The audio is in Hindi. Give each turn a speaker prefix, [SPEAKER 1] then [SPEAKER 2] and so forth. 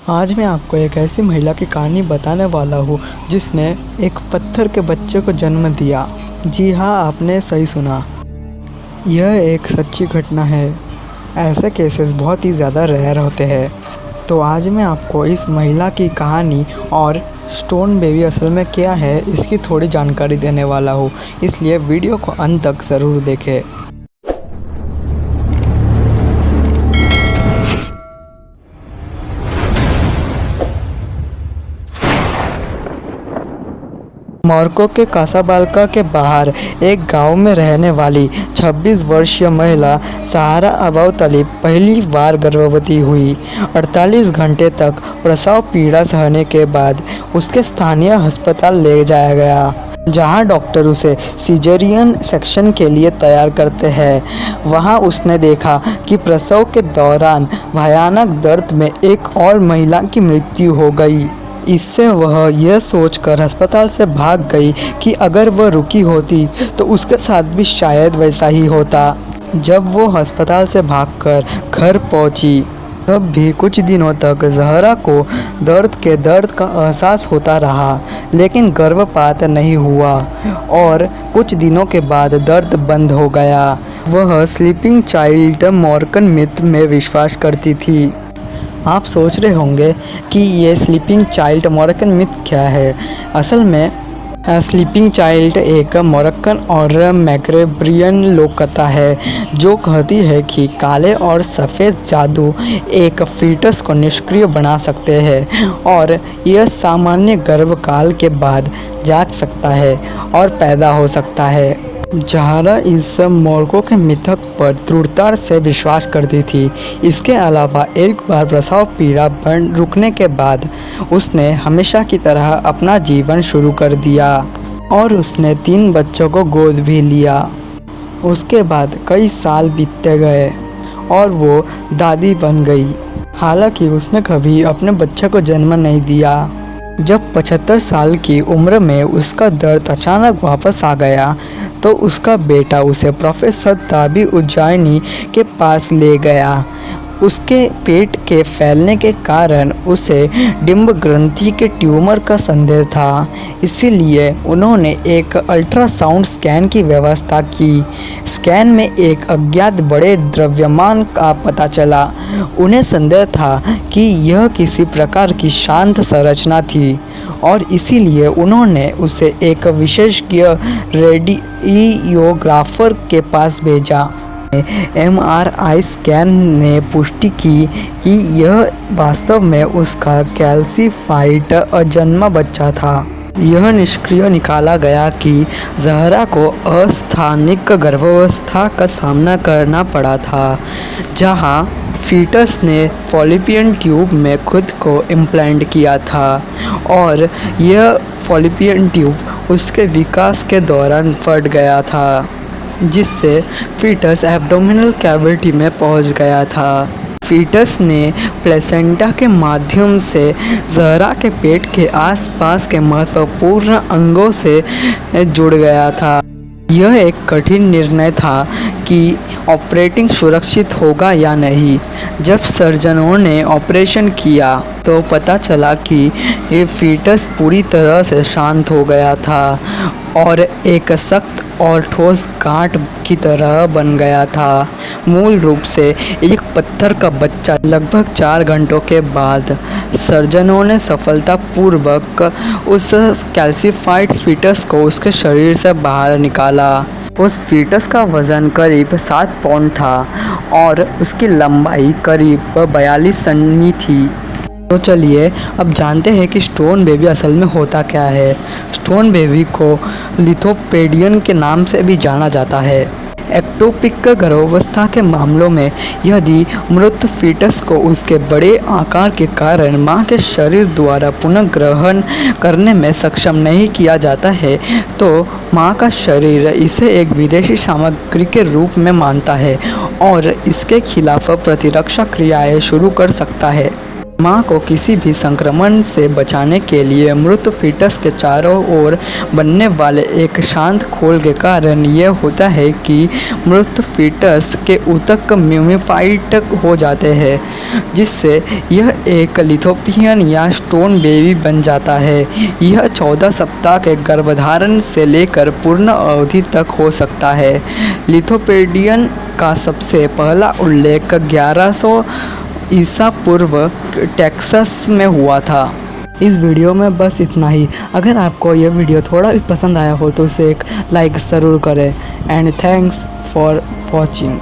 [SPEAKER 1] आज मैं आपको एक ऐसी महिला की कहानी बताने वाला हूँ जिसने एक पत्थर के बच्चे को जन्म दिया। जी हाँ, आपने सही सुना। यह एक सच्ची घटना है। ऐसे केसेस बहुत ही ज़्यादा रेयर होते हैं। तो आज मैं आपको इस महिला की कहानी और स्टोन बेबी असल में क्या है इसकी थोड़ी जानकारी देने वाला हूँ, इसलिए वीडियो को अंत तक ज़रूर देखें। मोरक्को के कासाब्लांका के बाहर एक गांव में रहने वाली 26 वर्षीय महिला सहारा अबू तलीब पहली बार गर्भवती हुई। 48 घंटे तक प्रसव पीड़ा सहने के बाद उसके स्थानीय अस्पताल ले जाया गया, जहां डॉक्टर उसे सिजेरियन सेक्शन के लिए तैयार करते हैं। वहां उसने देखा कि प्रसव के दौरान भयानक दर्द में एक और महिला की मृत्यु हो गई। इससे वह यह सोचकर अस्पताल से भाग गई कि अगर वह रुकी होती तो उसके साथ भी शायद वैसा ही होता। जब वो अस्पताल से भागकर घर पहुंची तब भी कुछ दिनों तक ज़हरा को दर्द का एहसास होता रहा, लेकिन गर्भपात नहीं हुआ और कुछ दिनों के बाद दर्द बंद हो गया। वह स्लीपिंग चाइल्ड मोरक्कन मिथ में विश्वास करती थी। आप सोच रहे होंगे कि ये स्लीपिंग चाइल्ड मोरक्कन मिथ क्या है। असल में स्लीपिंग चाइल्ड एक मोरक्कन और मैग्रेबियन लोक कथा है जो कहती है कि काले और सफ़ेद जादू एक फीटस को निष्क्रिय बना सकते हैं और यह सामान्य गर्भकाल के बाद जाग सकता है और पैदा हो सकता है। ज़हरा इस मोरक्को के मिथक पर दृढ़ता से विश्वास करती थी। इसके अलावा एक बार प्रसव पीड़ा रुकने के बाद उसने हमेशा की तरह अपना जीवन शुरू कर दिया और उसने 3 बच्चों को गोद भी लिया। उसके बाद कई साल बीतते गए और वो दादी बन गई। हालांकि उसने कभी अपने बच्चे को जन्म नहीं दिया। जब 75 साल की उम्र में उसका दर्द अचानक वापस आ गया तो उसका बेटा उसे प्रोफेसर ताबी उज्जैनी के पास ले गया। उसके पेट के फैलने के कारण उसे डिंब ग्रंथि के ट्यूमर का संदेह था, इसीलिए उन्होंने एक अल्ट्रासाउंड स्कैन की व्यवस्था की। स्कैन में एक अज्ञात बड़े द्रव्यमान का पता चला। उन्हें संदेह था कि यह किसी प्रकार की शांत संरचना थी और इसीलिए उन्होंने उसे एक विशेषज्ञ रेडियोग्राफर के पास भेजा। MRI स्कैन ने पुष्टि की कि यह वास्तव में उसका कैल्सीफाइड अजन्मा बच्चा था। यह निष्क्रिय निकाला गया कि ज़हरा को अस्थानिक गर्भावस्था का सामना करना पड़ा था, जहां फीटस ने फॉलिपियन ट्यूब में खुद को इम्प्लांट किया था और यह फॉलिपियन ट्यूब उसके विकास के दौरान फट गया था, जिससे फीटस एब्डोमिनल कैविटी में पहुंच गया था। फीटस ने प्लेसेंटा के माध्यम से ज़हरा के पेट के आसपास के महत्वपूर्ण अंगों से जुड़ गया था। यह एक कठिन निर्णय था कि ऑपरेटिंग सुरक्षित होगा या नहीं। जब सर्जनों ने ऑपरेशन किया तो पता चला कि ये फीटस पूरी तरह से शांत हो गया था और एक सख्त और ठोस गांठ की तरह बन गया था। मूल रूप से एक पत्थर का बच्चा। लगभग 4 घंटों के बाद सर्जनों ने सफलतापूर्वक उस कैल्सीफाइड फीटस को उसके शरीर से बाहर निकाला। उस फीटस का वज़न करीब 7 पाउंड था और उसकी लंबाई करीब 42 सेमी थी। तो चलिए अब जानते हैं कि स्टोन बेबी असल में होता क्या है। स्टोन बेबी को लिथोपेडियन के नाम से भी जाना जाता है। एक्टोपिक गर्भावस्था के मामलों में यदि मृत फीटस को उसके बड़े आकार के कारण मां के शरीर द्वारा पुनः ग्रहण करने में सक्षम नहीं किया जाता है तो मां का शरीर इसे एक विदेशी सामग्री के रूप में मानता है और इसके खिलाफ प्रतिरक्षा क्रियाएं शुरू कर सकता है। माँ को किसी भी संक्रमण से बचाने के लिए मृत फीटस के चारों ओर बनने वाले एक शांत खोल के कारण यह होता है कि मृत फीटस के ऊतक म्यूमिफाइड हो जाते हैं, जिससे यह एक लिथोपियन या स्टोन बेबी बन जाता है। यह 14 सप्ताह के गर्भधारण से लेकर पूर्ण अवधि तक हो सकता है। लिथोपेडियन का सबसे पहला उल्लेख 1100 ईसा पूर्व टेक्सास में हुआ था। इस वीडियो में बस इतना ही। अगर आपको यह वीडियो थोड़ा भी पसंद आया हो तो उसे एक लाइक ज़रूर करें। And thanks for watching.